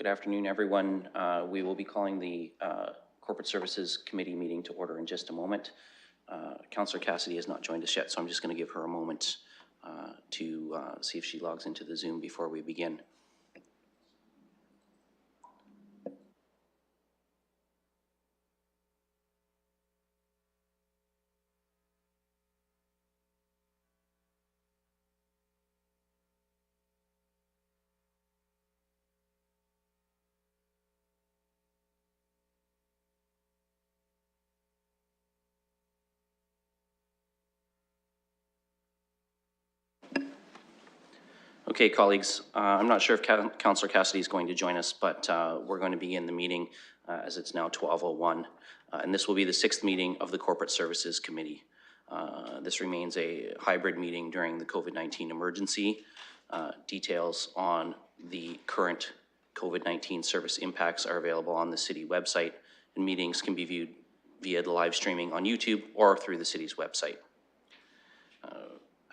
Good afternoon, everyone. We will be calling the Corporate Services Committee meeting to order in just a moment. Councillor Cassidy has not joined us yet, so I'm just going to give her a moment to see if she logs into the Zoom before we begin. Okay, colleagues, I'm not sure if Councillor Cassidy is going to join us, but we're going to begin the meeting as it's now 12:01. And this will be the 6th meeting of the Corporate Services Committee. This remains a hybrid meeting during the COVID-19 emergency. Details on the current COVID-19 service impacts are available on the city website, and meetings can be viewed via the live streaming on YouTube or through the city's website.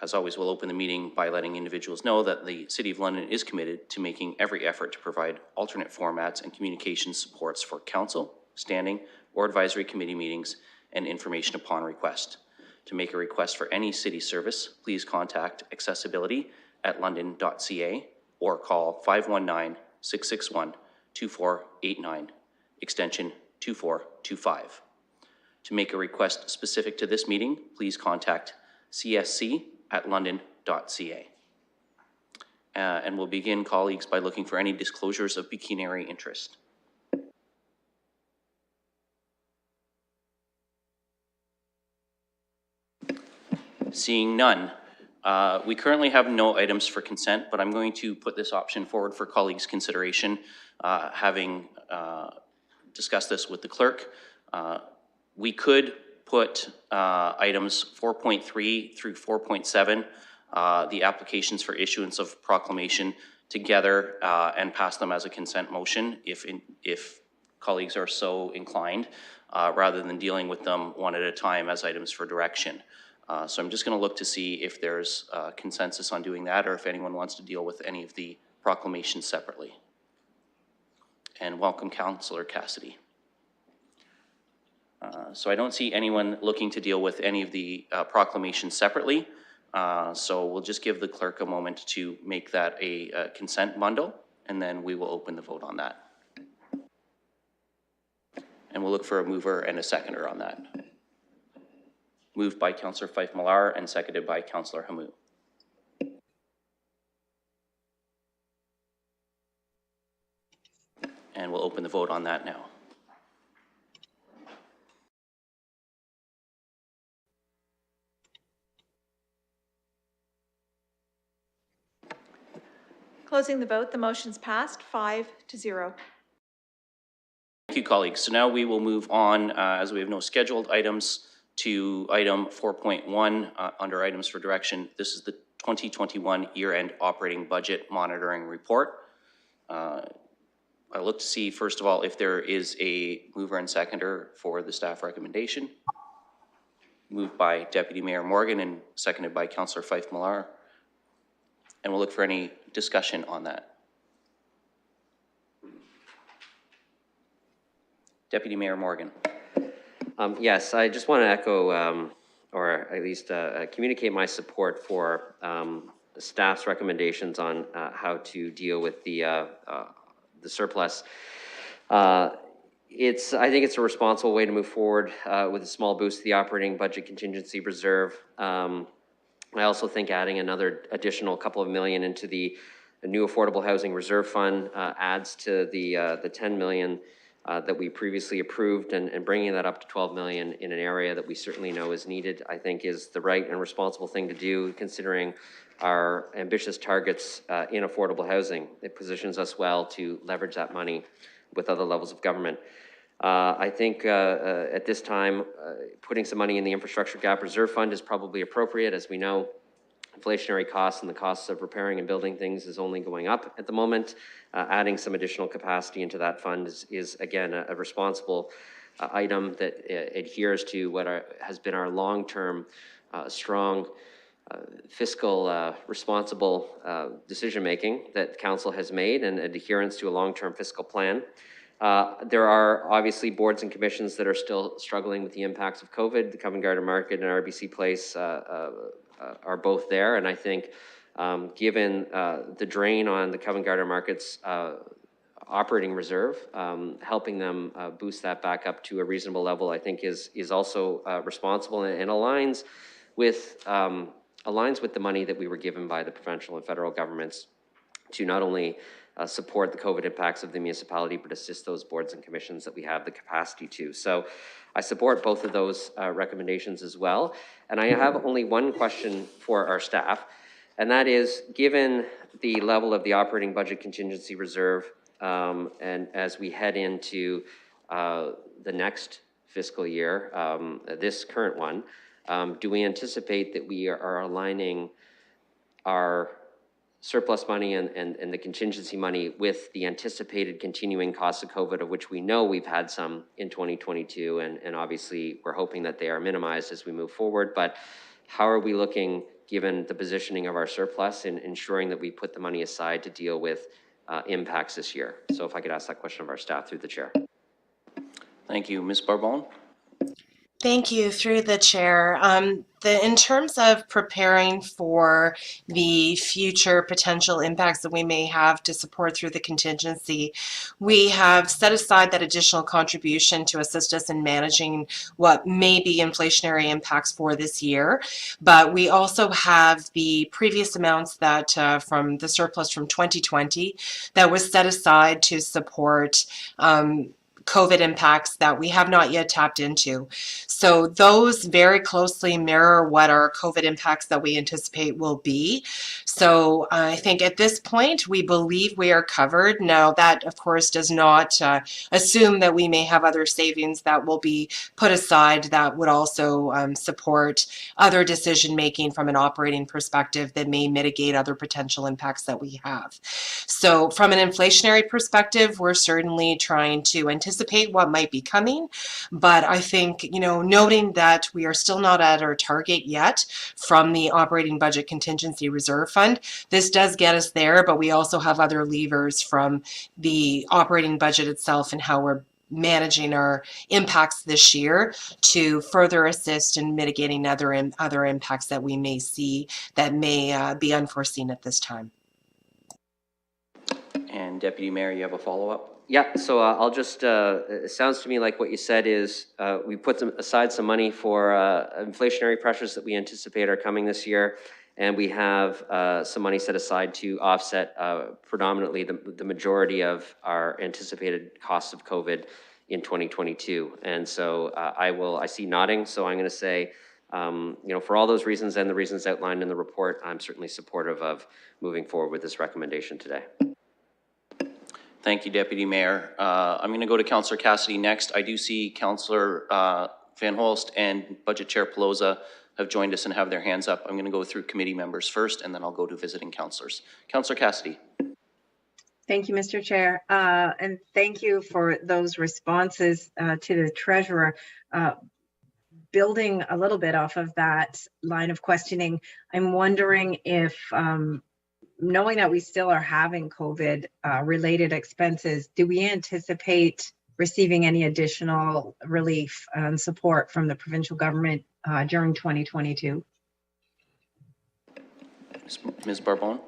As always, we'll open the meeting by letting individuals know that the City of London is committed to making every effort to provide alternate formats and communication supports for council, standing, or advisory committee meetings and information upon request. To make a request for any city service, please contact accessibility@london.ca or call 519-661-2489, extension 2425. To make a request specific to this meeting, please contact csc@london.ca. And we'll begin, colleagues, by looking for any disclosures of pecuniary interest. Seeing none, we currently have no items for consent, but I'm going to put this option forward for colleagues' consideration. Having discussed this with the clerk, we could put items 4.3 through 4.7, the applications for issuance of proclamation, together and pass them as a consent motion if colleagues are so inclined, rather than dealing with them one at a time as items for direction. So I'm just going to look to see if there's consensus on doing that, or if anyone wants to deal with any of the proclamations separately. And welcome, Councillor Cassidy. So I don't see anyone looking to deal with any of the proclamations separately. So we'll just give the clerk a moment to make that a consent bundle, and then we will open the vote on that. And we'll look for a mover and a seconder on that. Moved by Councillor Fife-Millar and seconded by Councillor Hamou. And we'll open the vote on that now. Closing the vote, the motion's passed 5-0. Thank you, colleagues. So now we will move on, as we have no scheduled items, to item 4.1 under items for direction. This is the 2021 year-end operating budget monitoring report. I look to see, first of all, if there is a mover and seconder for the staff recommendation. Moved by Deputy Mayor Morgan and seconded by Councillor Fife-Millar. And we'll look for any discussion on that. Deputy Mayor Morgan. Yes, I just want to echo, or at least communicate my support for the staff's recommendations on how to deal with the surplus. I think it's a responsible way to move forward with a small boost to the operating budget contingency reserve. I also think adding another additional couple of million into the new affordable housing reserve fund adds to the 10 million that we previously approved, and bringing that up to 12 million in an area that we certainly know is needed, I think is the right and responsible thing to do, considering our ambitious targets in affordable housing. It positions us well to leverage that money with other levels of government. I think at this time, putting some money in the infrastructure gap reserve fund is probably appropriate. As we know, inflationary costs and the costs of repairing and building things is only going up at the moment. Adding some additional capacity into that fund is again, a responsible item that adheres to what has been our long-term strong fiscal responsible decision-making that council has made and adherence to a long-term fiscal plan. There are obviously boards and commissions that are still struggling with the impacts of COVID. The Covent Garden Market and RBC Place are both there, and I think given the drain on the Covent Garden Market's operating reserve, helping them boost that back up to a reasonable level, I think is also responsible and aligns with the money that we were given by the provincial and federal governments to not only support the COVID impacts of the municipality, but assist those boards and commissions that we have the capacity to. So I support both of those recommendations as well. And I have only one question for our staff, and that is, given the level of the operating budget contingency reserve, and as we head into the next fiscal year, this current one, do we anticipate that we are aligning our surplus money and the contingency money with the anticipated continuing costs of COVID, of which we know we've had some in 2022, and obviously we're hoping that they are minimized as we move forward, but how are we looking, given the positioning of our surplus, in ensuring that we put the money aside to deal with impacts this year? So if I could ask that question of our staff through the chair. Thank you. Ms. Barbone? Thank you, through the chair. In terms of preparing for the future potential impacts that we may have to support through the contingency, we have set aside that additional contribution to assist us in managing what may be inflationary impacts for this year. But we also have the previous amounts that from the surplus from 2020 that was set aside to support COVID impacts that we have not yet tapped into. So those very closely mirror what our COVID impacts that we anticipate will be. So I think at this point, we believe we are covered. Now that of course does not assume that we may have other savings that will be put aside that would also support other decision making from an operating perspective that may mitigate other potential impacts that we have. So from an inflationary perspective, we're certainly trying to anticipate what might be coming, but I think, you know, noting that we are still not at our target yet from the operating budget contingency reserve fund, this does get us there, but we also have other levers from the operating budget itself and how we're managing our impacts this year to further assist in mitigating other impacts that we may see that may be unforeseen at this time. And Deputy Mayor, you have a follow-up? Yeah, so I'll just, it sounds to me like what you said is we put aside some money for inflationary pressures that we anticipate are coming this year, and we have some money set aside to offset predominantly the majority of our anticipated costs of COVID in 2022. And so I see nodding, so I'm gonna say, you know, for all those reasons and the reasons outlined in the report, I'm certainly supportive of moving forward with this recommendation today. Thank you, Deputy Mayor. I'm going to go to Councillor Cassidy next. I do see Councillor Van Holst and Budget Chair Pelosa have joined us and have their hands up. I'm going to go through committee members first, and then I'll go to visiting councillors. Councillor Cassidy. Thank you, Mr. Chair, and thank you for those responses to the Treasurer. Building a little bit off of that line of questioning, I'm wondering if knowing that we still are having COVID related expenses, do we anticipate receiving any additional relief and support from the provincial government during 2022? Ms. Barbone.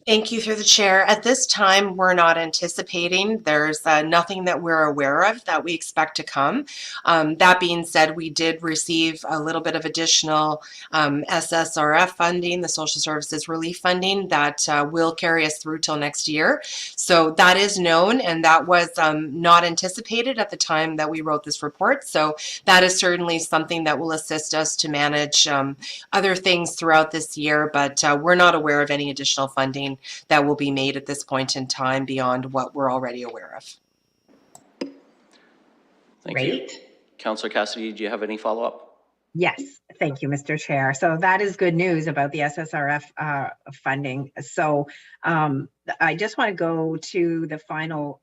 Thank you, through the chair. At this time, we're not anticipating. There's nothing that we're aware of that we expect to come. That being said, we did receive a little bit of additional SSRF funding, the Social Services Relief Funding, that will carry us through till next year. So that is known, and that was not anticipated at the time that we wrote this report. So that is certainly something that will assist us to manage other things throughout this year, but we're not aware of any additional funding that will be made at this point in time beyond what we're already aware of. Thank you. Councillor Cassidy, do you have any follow-up? Yes, thank you, Mr. Chair. So that is good news about the SSRF funding. So I just want to go to the final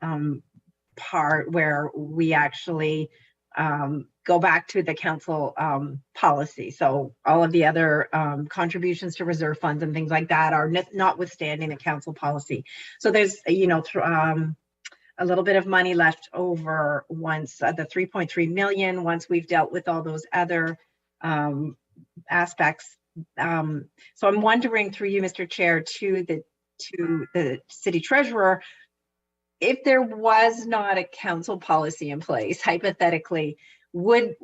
part where we actually go back to the council policy. So all of the other contributions to reserve funds and things like that are notwithstanding the council policy. So there's, a little bit of money left over once the 3.3 million, once we've dealt with all those other aspects. So I'm wondering through you, Mr. Chair, to the city treasurer, if there was not a council policy in place, hypothetically, would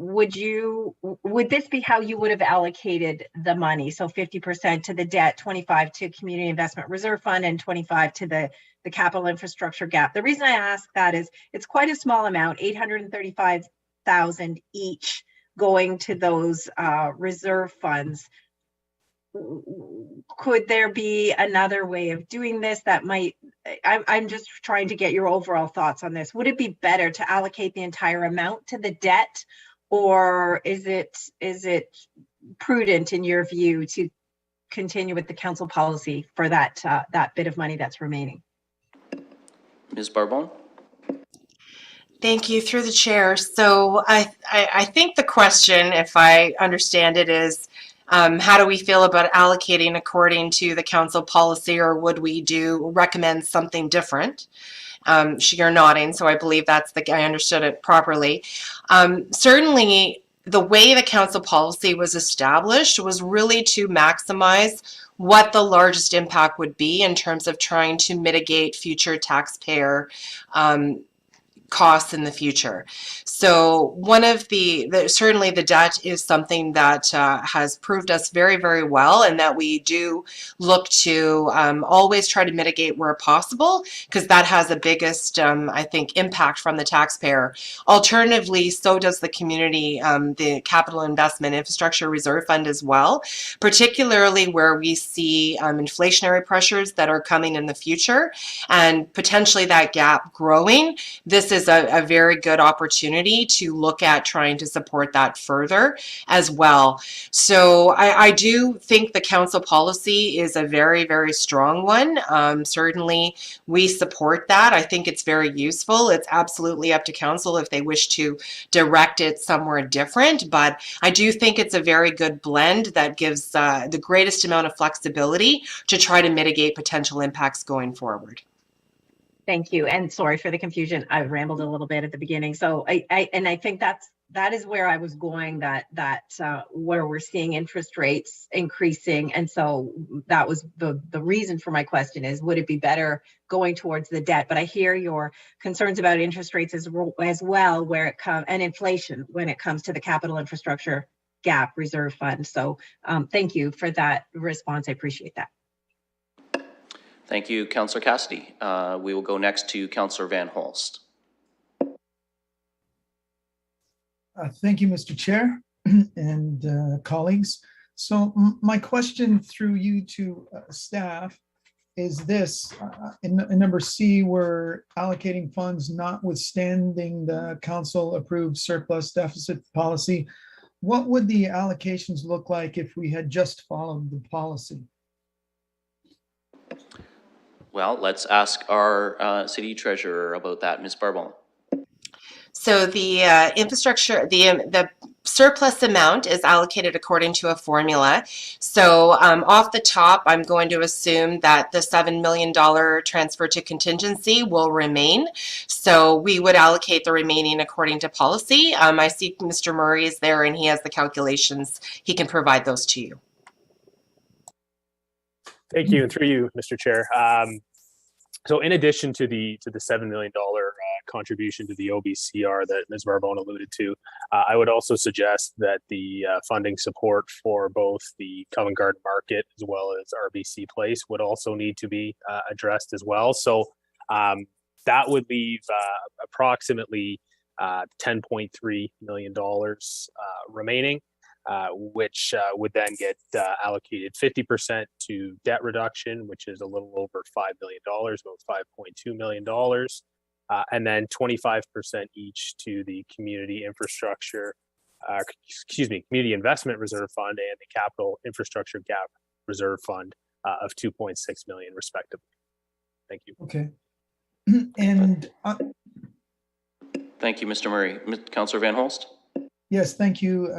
this be how you would have allocated the money? So 50% to the debt, 25 to community investment reserve fund, and 25 to the capital infrastructure gap. The reason I ask that is it's quite a small amount, 835,000 each going to those reserve funds. Could there be another way of doing this that might, I'm just trying to get your overall thoughts on this. Would it be better to allocate the entire amount to the debt, or is it prudent in your view to continue with the council policy for that bit of money that's remaining? Ms. Barbone? Thank you, through the chair. So I think the question, if I understand it, is how do we feel about allocating according to the council policy, or would we recommend something different? You're nodding, so I believe I understood it properly. Certainly, the way the council policy was established was really to maximize what the largest impact would be in terms of trying to mitigate future taxpayer costs in the future. So one of certainly the debt is something that has proved us very, very well, and that we do look to always try to mitigate where possible, because that has the biggest, I think, impact from the taxpayer. Alternatively, so does the community, the capital investment infrastructure reserve fund as well, particularly where we see inflationary pressures that are coming in the future and potentially that gap growing. This is a very good opportunity to look at trying to support that further as well. So I do think the council policy is a very, very strong one. Certainly we support that. I think it's very useful. It's absolutely up to council if they wish to direct it somewhere different, but I do think it's a very good blend that gives the greatest amount of flexibility to try to mitigate potential impacts going forward. Thank you. And sorry for the confusion. I rambled a little bit at the beginning. So I think that is where I was going, that where we're seeing interest rates increasing. And so that was the reason for my question is, would it be better going towards the debt? But I hear your concerns about interest rates as well, where it comes, and inflation when it comes to the capital infrastructure gap reserve fund. So thank you for that response. I appreciate that. Thank you, Councillor Cassidy. We will go next to Councillor Van Holst. Thank you, Mr. Chair and colleagues. So my question through you to staff is this. In number C, we're allocating funds notwithstanding the council approved surplus deficit policy. What would the allocations look like if we had just followed the policy? Well, let's ask our city treasurer about that, Ms. Barbone. So the infrastructure, the surplus amount is allocated according to a formula. So off the top, I'm going to assume that the $7 million transfer to contingency will remain. So we would allocate the remaining according to policy. I see Mr. Murray is there and he has the calculations. He can provide those to you. Thank you, and through you, Mr. Chair. So in addition to the $7 million contribution to the OBCR that Ms. Barbone alluded to, I would also suggest that the funding support for both the Covent Garden Market as well as RBC Place would also need to be addressed as well. So that would leave approximately $10.3 million remaining. Which would then get allocated 50% to debt reduction, which is a little over $5 million, about $5.2 million, and then 25% each to the community infrastructure, community investment reserve fund and the capital infrastructure gap reserve fund of $2.6 million respectively. Thank you. Okay. And thank you, Mr. Murray. Councillor Van Holst. Yes, thank you,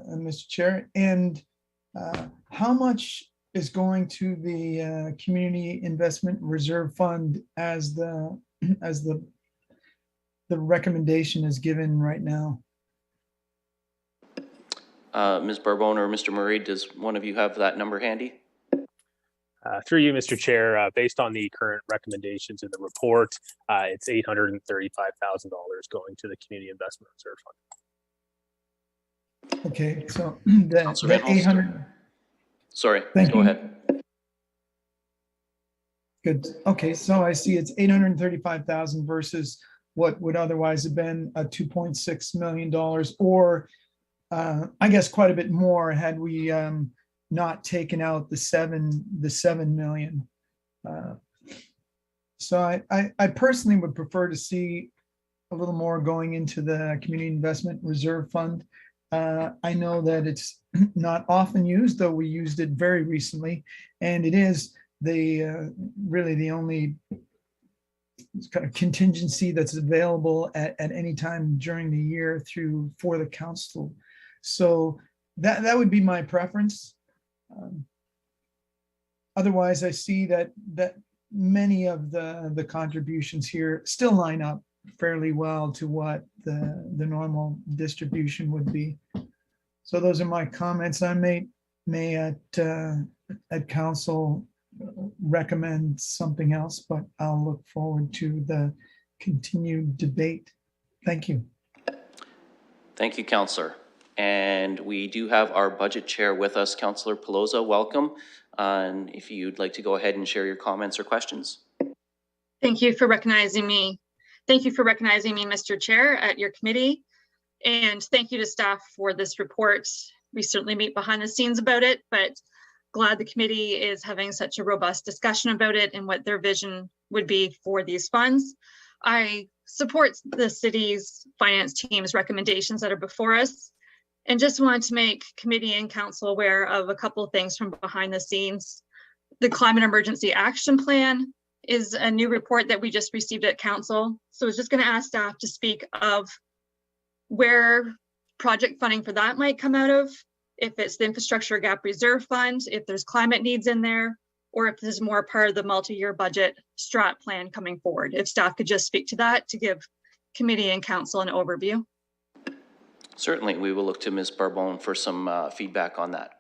Mr. Chair. And how much is going to the Community Investment Reserve Fund as the recommendation is given right now? Ms. Barbone or Mr. Murray, does one of you have that number handy? Through you, Mr. Chair, based on the current recommendations in the report, it's $835,000 going to the Community Investment Reserve Fund. Okay, so Councillor that Van Holst? 800. Sorry, Thank go you. ahead. Good. Okay, so I see it's 835,000 versus what would otherwise have been a $2.6 million, or I guess quite a bit more had we not taken out the 7 million. So I personally would prefer to see a little more going into the Community Investment Reserve Fund. I know that it's not often used, though we used it very recently, and it is really the only kind of contingency that's available at any time during the year for the council. So that would be my preference. Otherwise, I see that many of the contributions here still line up fairly well to what the normal distribution would be. So those are my comments. I may at council recommend something else, but I'll look forward to the continued debate. Thank you. Thank you, Councillor. And we do have our budget chair with us, Councillor Pelosa. Welcome. And if you'd like to go ahead and share your comments or questions. Thank you for recognizing me. Thank you for recognizing me, Mr. Chair, at your committee. And thank you to staff for this report. We certainly meet behind the scenes about it, but glad the committee is having such a robust discussion about it and what their vision would be for these funds. I support the city's finance team's recommendations that are before us, and just want to make committee and council aware of a couple of things from behind the scenes. The Climate Emergency Action Plan is a new report that we just received at council. So I was just going to ask staff to speak of where project funding for that might come out of, if it's the Infrastructure Gap Reserve Fund, if there's climate needs in there, or if this is more part of the multi-year budget strat plan coming forward. If staff could just speak to that to give committee and council an overview. Certainly, we will look to Ms. Barbone for some feedback on that.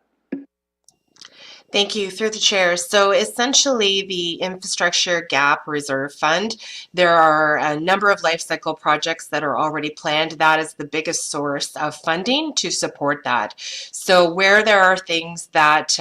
Thank you. Through the chair. So essentially the Infrastructure Gap Reserve Fund, there are a number of life cycle projects that are already planned. That is the biggest source of funding to support that. So where there are things that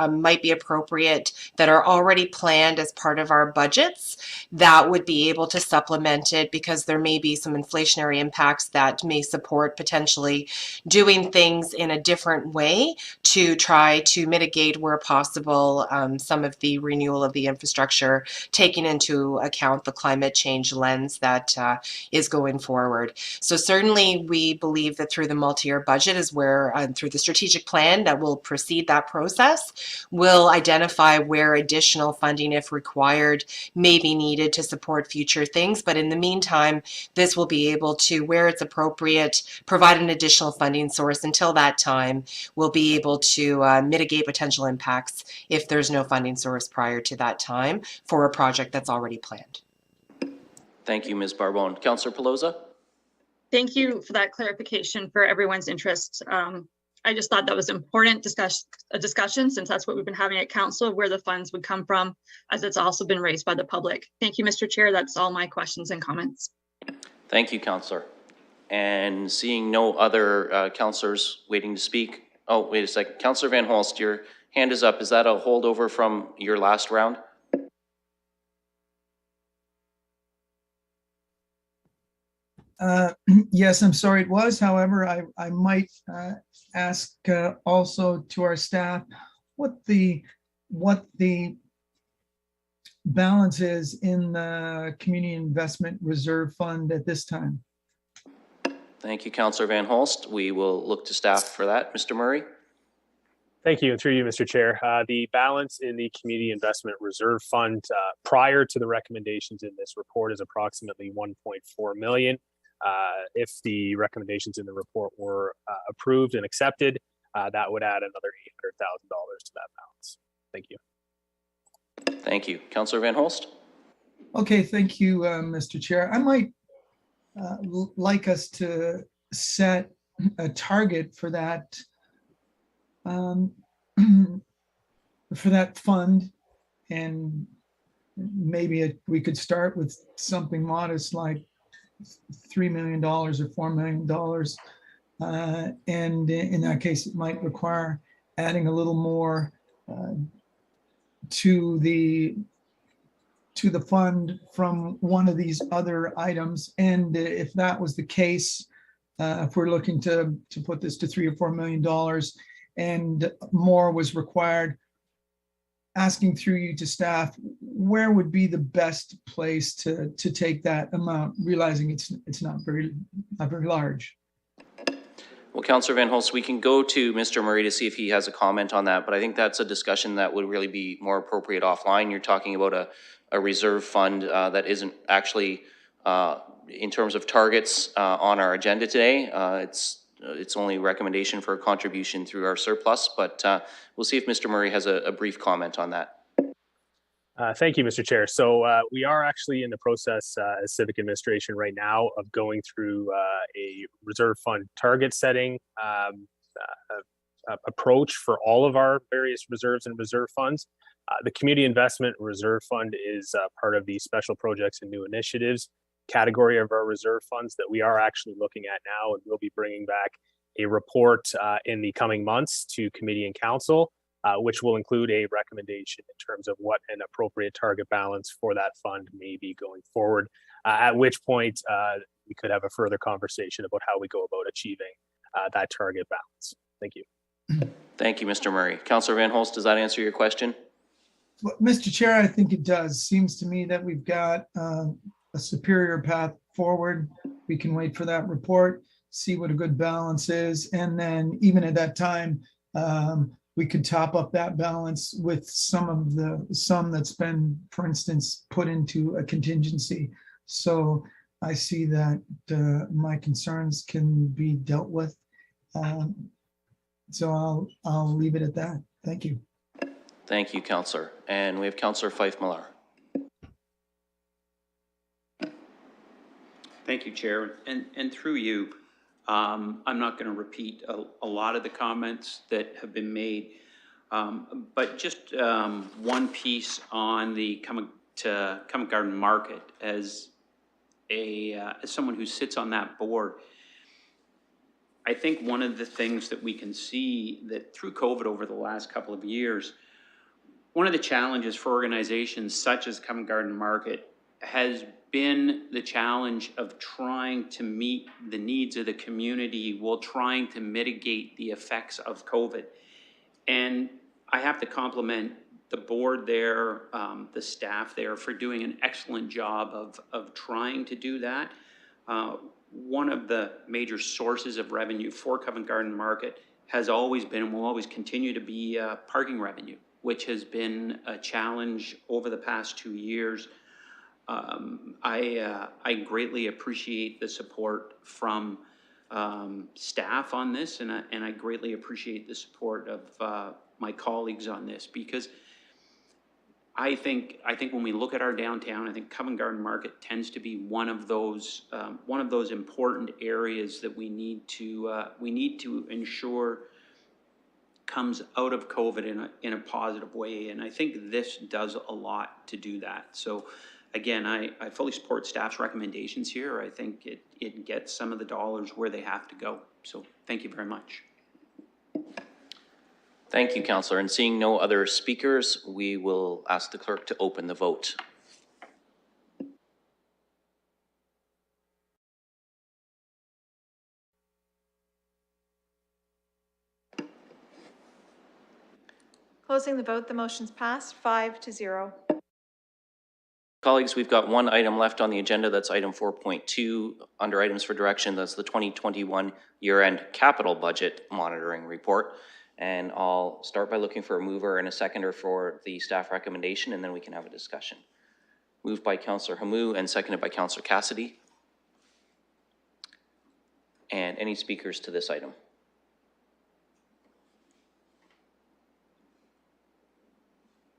might be appropriate that are already planned as part of our budgets, that would be able to supplement it, because there may be some inflationary impacts that may support potentially doing things in a different way to try to mitigate where possible some of the renewal of the infrastructure, taking into account the climate change lens that is going forward. So certainly we believe that through the multi-year budget is where, through the strategic plan that will precede that process, will identify where additional funding, if required, may be needed to support future things. But in the meantime, this will be able to, where it's appropriate, provide an additional funding source. Until that time, we'll be able to mitigate potential impacts if there's no funding source prior to that time for a project that's already planned. Thank you, Ms. Barbone. Councillor Pelosa? Thank you for that clarification for everyone's interest. I just thought that was important discussion, since that's what we've been having at council, where the funds would come from, as it's also been raised by the public. Thank you, Mr. Chair. That's all my questions and comments. Thank you, Councillor. And seeing no other councillors waiting to speak. Oh, wait a second. Councillor Van Holst, your hand is up. Is that a holdover from your last round? Yes, I'm sorry it was. However, I might ask also to our staff what the balance is in the Community Investment Reserve Fund at this time. Thank you, Councillor Van Holst. We will look to staff for that. Mr. Murray? Thank you, and through you, Mr. Chair. The balance in the Community Investment Reserve Fund prior to the recommendations in this report is approximately $1.4 million. If the recommendations in the report were approved and accepted, that would add another $800,000 to that balance. Thank you. Thank you. Councillor Van Holst? Okay, thank you, Mr. Chair. I might like us to set a target for that for that fund, and maybe we could start with something modest like $3 million or $4 million. And in that case, it might require adding a little more to the fund from one of these other items. And if that was the case, if we're looking to put this to $3 or $4 million and more was required, asking through you to staff, where would be the best place to take that amount, realizing it's not very large? Well, Councillor Van Holst, we can go to Mr. Murray to see if he has a comment on that, but I think that's a discussion that would really be more appropriate offline. You're talking about a reserve fund that isn't actually, in terms of targets on our agenda today. It's only a recommendation for a contribution through our surplus, but we'll see if Mr. Murray has a brief comment on that. Thank you, Mr. Chair. So we are actually in the process as Civic Administration right now of going through a reserve fund target setting approach for all of our various reserves and reserve funds. The Community Investment Reserve Fund is part of the Special Projects and New Initiatives category of our reserve funds that we are actually looking at now, and we'll be bringing back a report in the coming months to Committee and Council, which will include a recommendation in terms of what an appropriate target balance for that fund may be going forward, at which point we could have a further conversation about how we go about achieving that target balance. Thank you. Thank you, Mr. Murray. Councillor Van Holst, does that answer your question? Well, Mr. Chair, I think it does. Seems to me that we've got a superior path forward. We can wait for that report, see what a good balance is, and then even at that time, we could top up that balance with some that's been, for instance, put into a contingency. So I see that my concerns can be dealt with. So I'll leave it at that. Thank you. Thank you, Councillor. And we have Councillor Fife-Millar. Thank you, Chair. And through you, I'm not going to repeat a lot of the comments that have been made, but just one piece on the Covent Garden Market. As someone who sits on that board, I think one of the things that we can see that through COVID over the last couple of years, one of the challenges for organizations such as Covent Garden Market has been the challenge of trying to meet the needs of the community while trying to mitigate the effects of COVID. And I have to compliment the board there, the staff there, for doing an excellent job of trying to do that. One of the major sources of revenue for Covent Garden Market has always been and will always continue to be parking revenue, which has been a challenge over the past 2 years. I greatly appreciate the support from staff on this, and I greatly appreciate the support of my colleagues on this, because I think when we look at our downtown, I think Covent Garden Market tends to be one of those important areas that we need to ensure comes out of COVID in a positive way, and I think this does a lot to do that. So again, I fully support staff's recommendations here. I think it gets some of the dollars where they have to go. So thank you very much. Thank you, Councillor. And seeing no other speakers, we will ask the clerk to open the vote. Closing the vote, the motion's passed 5-0. Colleagues, we've got one item left on the agenda. That's item 4.2 under items for direction. That's the 2021 year-end capital budget monitoring report. And I'll start by looking for a mover and a seconder for the staff recommendation, and then we can have a discussion. Moved by Councillor Hamou and seconded by Councillor Cassidy. And any speakers to this item?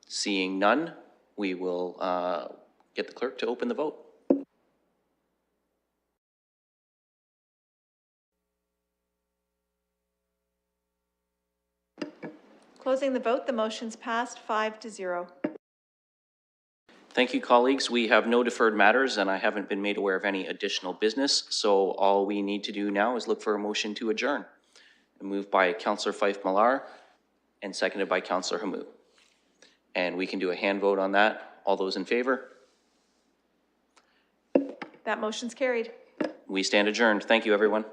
Seeing none, we will get the clerk to open the vote. Closing the vote, the motion's passed 5-0. Thank you, colleagues. We have no deferred matters, and I haven't been made aware of any additional business. So all we need to do now is look for a motion to adjourn. Moved by Councillor Fife-Millar and seconded by Councillor Hamou. And we can do a hand vote on that. All those in favor? That motion's carried. We stand adjourned. Thank you, everyone.